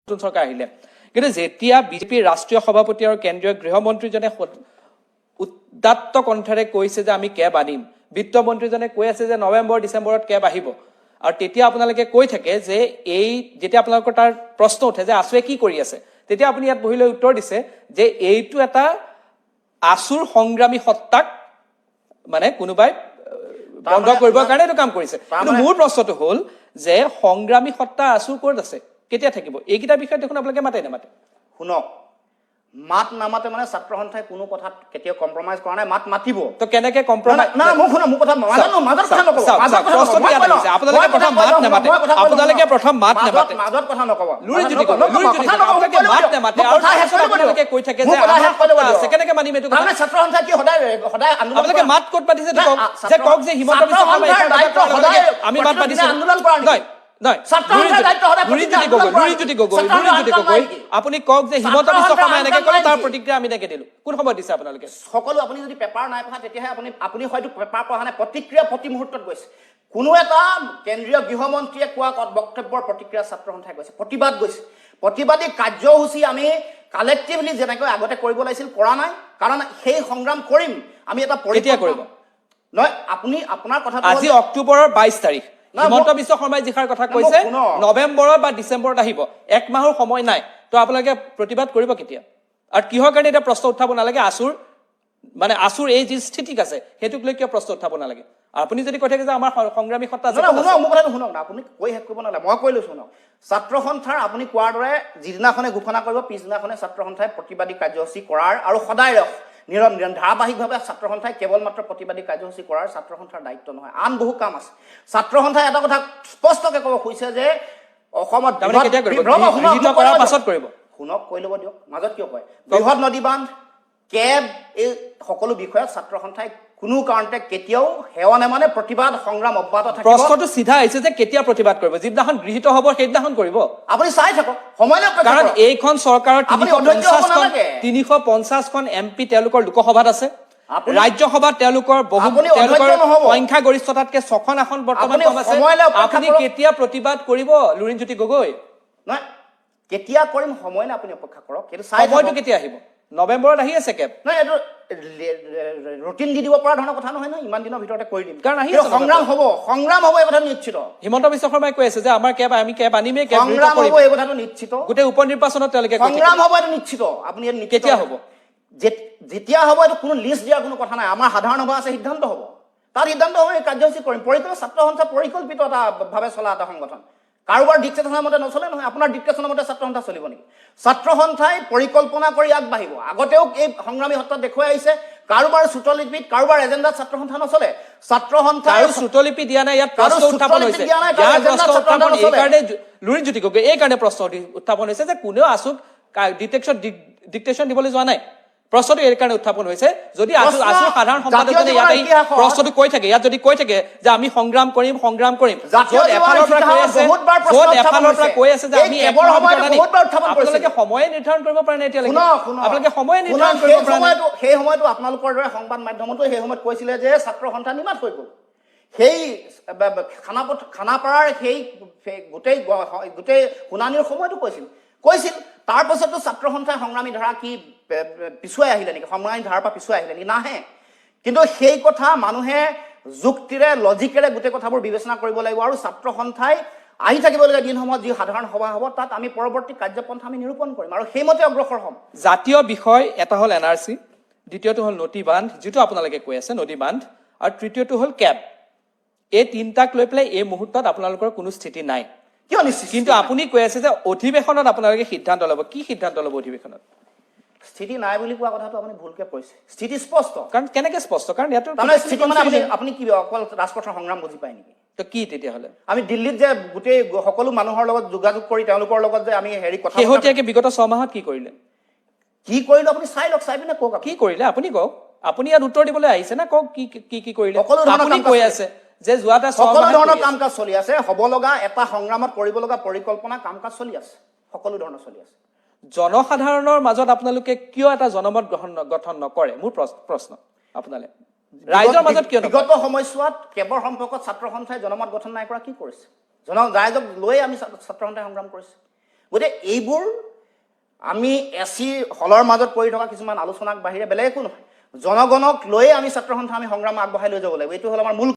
নতুন চৰকাৰ আহিলে কিন্তু যেতিয়া বিজেপিৰ ৰাষ্ট্ৰীয় সভাপতি আৰু কেন্দ্ৰীয় গৃহমন্ত্ৰীজনে উদাত্ত কণ্ঠৰে কৈছে যে আমি কেব আনিম, বিত্তমন্ত্ৰীজনে কৈ আছে যে নৱেম্বৰ ডিচেম্বৰত কেব আহিব, আৰু তেতিয়া আপোনালোকে কৈ থাকে যে এই যেতিয়া আপোনালোকৰ তাৰ প্ৰশ্ন উঠে যে আছুৱে কি কৰি আছে, তেতিয়া আপুনি ইয়াত বহিলৈ উত্তৰ দিছে যে এইটো এটা আছুৰ সংগ্ৰামী সত্তাক মানে কোনোবাই বন্ধ কৰিবৰ কাৰণে এইটো কাম কৰিছে। কিন্তু মোৰ প্ৰশ্নটো হ'ল যে সংগ্ৰামী সত্তা আছুৰ ক'ত আছে, কেতিয়া থাকিব? এইকেইটা বিষয়ত দেখোন আপোনালোকে মাতে নামাতে। শুনক, মাত নামাতে মানে ছাত্ৰ সন্থাই কোনো কথাত কেতিয়াও কম্প্ৰমাইজ কৰা নাই, মাত মাতিব। তো কেনেকে কম্প্ৰমাইজ? না মোক শুনক, মোৰ কথা মাজত কথা নকব। আপোনালোকে প্ৰথম মাত নামাতে, মাজত কথা নকব। আপোনালোকে মাত নামাতে আৰু আপোনালোকে কৈ থাকে যে আছে, কেনেকে মানিম এইটো কথা? ছাত্ৰ সন্থাই কি সদায় আন্দোলন? আপোনালোকে মাত ক'ত পাতিছে যে কওক যে হিমন্ত বিশ্ব শৰ্মাই আমি মাত পাতিছো আন্দোলন কৰা নাই। আপুনি কওক যে হিমন্ত বিশ্ব শৰ্মাই এনেকে ক'লে, তাৰ প্ৰতিক্ৰিয়া আমি এনেকে দিলো। কোন সময়ত দিছে আপোনালোকে? সকলো আপুনি যদি পেপাৰ নাই পঢ়া তেতিয়াহে আপুনি হয়তো পেপাৰ পঢ়া নাই। প্ৰতিক্ৰিয়া প্ৰতি মুহূৰ্তত গৈছে। কোনো এটা কেন্দ্ৰীয় গৃহমন্ত্ৰীয়ে কোৱা বক্তব্যৰ প্ৰতিক্ৰিয়া ছাত্ৰ সন্থাই গৈছে, প্ৰতিবাদ গৈছে। প্ৰতিবাদী কাৰ্যসূচী আমি কালেক্টিভলি যেনেকৈ আগতে কৰিব লাগিছিল কৰা নাই, কাৰণ সেই সংগ্ৰাম কৰিম আমি। এটা কেতিয়া কৰিব? নহয়, আপুনি আপোনাৰ কথা আজি অক্টোবৰৰ 22 তাৰিখ হিমন্ত বিশ্ব শৰ্মাই যিষাৰ কথা কৈছে নৱেম্বৰত বা ডিচেম্বৰত আহিব, এক মাহৰ সময় নাই। তো আপোনালোকে প্ৰতিবাদ কৰিব কেতিয়া? আৰু কিহৰ কাৰণে এতিয়া প্ৰশ্ন উঠাব নালাগে? আছুৰ এই যি স্থিতিক আছে সেইটোক লৈ কিয় প্ৰশ্ন উঠাব নালাগে? আপুনি যদি কৈ থাকে যে আমাৰ সংগ্ৰামী সত্তা আছে, মোৰ কথাটো শুনক না, আপুনি কৈ শেষ কৰিব নালাগে, মই কৈ লৈছো শুনক। ছাত্ৰ সন্থাৰ আপুনি কোৱাৰ দৰে যিদিনাখনে ঘোষণা কৰিব পিছদিনাখনে ছাত্ৰ সন্থাই প্ৰতিবাদী কাৰ্যসূচী কৰাৰ আৰু সদায় ধাৰাবাহিকভাৱে ছাত্ৰ সন্থাই কেৱল মাত্ৰ প্ৰতিবাদী কাৰ্যসূচী কৰাৰ ছাত্ৰ সন্থাৰ দায়িত্ব নহয়, আন বহু কাম আছে। ছাত্ৰ সন্থাই এটা কথা স্পষ্টকে ক'ব খুজিছে যে অসমত পাছত কৰিব। শুনক, কৈ ল'ব দিয়ক, মাজত কিয় কয়? বৃহৎ নদী বান্ধ, কেব, এই সকলো বিষয়ত ছাত্ৰ সন্থাই কোনো কাৰণতে কেতিয়াও সেৱা নেমানে, প্ৰতিবাদ সংগ্ৰাম অব্যাহত থাকিব। প্ৰশ্নটো চিধা আহিছে যে কেতিয়া প্ৰতিবাদ কৰিব? যিদিনাখন গৃহীত হ'ব সেইদিনাখন কৰিব। আপুনি চাই থাকক, সময় লওক। কাৰণ এইখন চৰকাৰৰ 350খন MP তেওঁলোকৰ লোকসভাত আছে, ৰাজ্যসভাত তেওঁলোকৰ সংখ্যাগৰিষ্ঠতাতকে 6খন আসন বৰ্তমান কম আছে। আপুনি কেতিয়া প্ৰতিবাদ কৰিব লুৰিণজ্যোতি গগৈ? নহয়, কেতিয়া কৰিম সময় নাই, আপুনি অপেক্ষা কৰক। সময়টো কেতিয়া আহিব? নৱেম্বৰত আহি আছে কেব। নহয়, এইটো ৰুটিন দি দিব পৰা ধৰণৰ কথা নহয়, ইমান দিনৰ ভিতৰতে কৰি দিম। কাৰণ সংগ্ৰাম হ'ব এই কথা নিশ্চিত। হিমন্ত বিশ্ব শৰ্মাই কৈ আছে যে আমাৰ আমি কেব আনিমেই, সংগ্ৰাম হ'ব এই কথাটো নিশ্চিত। গোটেই উপ নিৰ্বাচনত তেওঁলোকে সংগ্ৰাম হ'ব, এইটো নিশ্চিত। আপুনি কেতিয়া হ'ব? যেতিয়া হ'ব এইটো কোনো লিষ্ট দিয়াৰ কোনো কথা নাই। আমাৰ সাধাৰণ সভা আছে, সিদ্ধান্ত হ'ব। তাৰ সিদ্ধান্ত হ'ব, এই কাৰ্যসূচী কৰিম। ছাত্ৰ সন্থা পৰিকল্পিত এটা ভাৱে চলা এটা সংগঠন, কাৰোবাৰ ডিক্টেশ্যনৰ মতে নচলে নহয়। আপোনাৰ ডিক্টেশ্যনৰ মতে ছাত্ৰ সন্থা চলিব নেকি? ছাত্ৰ সন্থাই পৰিকল্পনা কৰি আগবাঢ়িব। আগতেও এই সংগ্ৰামী সত্তাত দেখুৱাই আহিছে, কাৰোবাৰ চুটলিপিত কাৰোবাৰ এজেণ্ডাত ছাত্ৰ সন্থা নচলে। ছাত্ৰ সন্থাই চুটলিপি দিয়া নাই, ইয়াত প্ৰশ্ন উত্থাপন হৈছে। লুৰিণজ্যোতি গগৈ এই কাৰণে প্ৰশ্ন উত্থাপন হৈছে যে কোনেও আছুক ডিক্টেশ্যন দিবলৈ যোৱা নাই। প্ৰশ্নটো এই কাৰণে উত্থাপন হৈছে, যদি আছুৰ সাধাৰণ সম্পাদকজনে ইয়াত প্ৰশ্নটো কৈ থাকে, ইয়াত যদি কৈ থাকে যে আমি সংগ্ৰাম কৰিম, এফালৰ পৰা কৈ আছে যে আমি আপোনালোকে সময়ে নিৰ্ধাৰণ কৰিব পৰা নাই এতিয়ালৈকে। আপোনালোকে সময়ে নিৰ্ধাৰণ কৰিব পৰা নাই। সেই সময়তো আপোনালোকৰ দৰে সংবাদ মাধ্যমতো সেই সময়ত কৈছিলে যে ছাত্ৰ সন্থা নিমাত হৈ গ'ল। সেই খানাপাৰাৰ সেই গোটেই শুনানিৰ সময়তো কৈছিল। তাৰ পাছতো ছাত্ৰ সন্থাই সংগ্ৰামী ধাৰা কি পিছুৱাই আহিলে নেকি? সংগ্ৰামী ধাৰাৰ পৰা পিছুৱাই আহিলে নেকি? নাহে। কিন্তু সেই কথা মানুহে যুক্তিৰে লজিকেৰে গোটেই কথাবোৰ বিবেচনা কৰিব লাগিব। আৰু ছাত্ৰ সন্থাই আহি থাকিবলগীয়া দিনসমূহত যি সাধাৰণ সভা হ'ব, তাত আমি পৰৱৰ্তী কাৰ্যপন্থা আমি নিৰূপণ কৰিম আৰু সেইমতে অগ্ৰসৰ হ'ম। জাতীয় বিষয় এটা হ'ল NRC, দ্বিতীয়টো হ'ল নদী বান্ধ, যিটো আপোনালোকে কৈ আছে নদী বান্ধ, আৰু তৃতীয়টো হ'ল কেব। এই তিনিটাক লৈ পেলাই এই মুহূৰ্তত আপোনালোকৰ কোনো স্থিতি নাই। কিয় নিশ্চিত? কিন্তু আপুনি কৈ আছে যে অধিৱেশনত আপোনালোকে সিদ্ধান্ত ল'ব। কি সিদ্ধান্ত ল'ব অধিৱেশনত? স্থিতি নাই বুলি কোৱা কথাটো আপুনি ভুলকে কৈছে। স্থিতি স্পষ্ট। কাৰণ কেনেকে স্পষ্ট? কাৰণ ইয়াতো আপুনি কি অকল ৰাজপথৰ সংগ্ৰাম বুজি পায় নেকি? তো কি তেতিয়াহ'লে? আমি দিল্লীত যে গোটেই সকলো মানুহৰ লগত যোগাযোগ কৰি তেওঁলোকৰ লগত যে আমি কথা শেহতীয়াকে বিগত 6 মাহত কি কৰিলে? কি কৰিলো আপুনি চাই লওক, চাই পিনে কওক। কি কৰিলে আপুনি কওক। আপুনি ইয়াত উত্তৰ দিবলৈ আহিছে না, কওক কি কৰিলে। আপুনি কৈ আছে যে যোৱাটা সকলো ধৰণৰ কাম কাজ চলি আছে, হ'ব লগা এটা সংগ্ৰামত কৰিব লগা পৰিকল্পনা কাম কাজ চলি আছে, সকলো ধৰণৰ চলি আছে। জনসাধাৰণৰ মাজত আপোনালোকে কিয় এটা জনমত গঠন নকৰে? মোৰ প্ৰশ্ন আপোনালে। ৰাইজৰ মাজত কিয়? বিগত সময়ছোৱাত কেৱল সম্পৰ্কত ছাত্ৰ সন্থাই জনমত গঠন নাই কৰা কি কৰিছে? ৰাইজক লৈ আমি ছাত্ৰ সন্থাই সংগ্ৰাম কৰিছে। গতিকে এইবোৰ আমি এচি হলৰ মাজত পৰি থকা কিছুমান আলোচনাক বাহিৰে বেলেগ একো নহয়। জনগণক লৈয়ে আমি ছাত্ৰ সন্থা আমি সংগ্ৰাম আগবঢ়াই লৈ যাব লাগিব। এইটো হ'ল আমাৰ মূল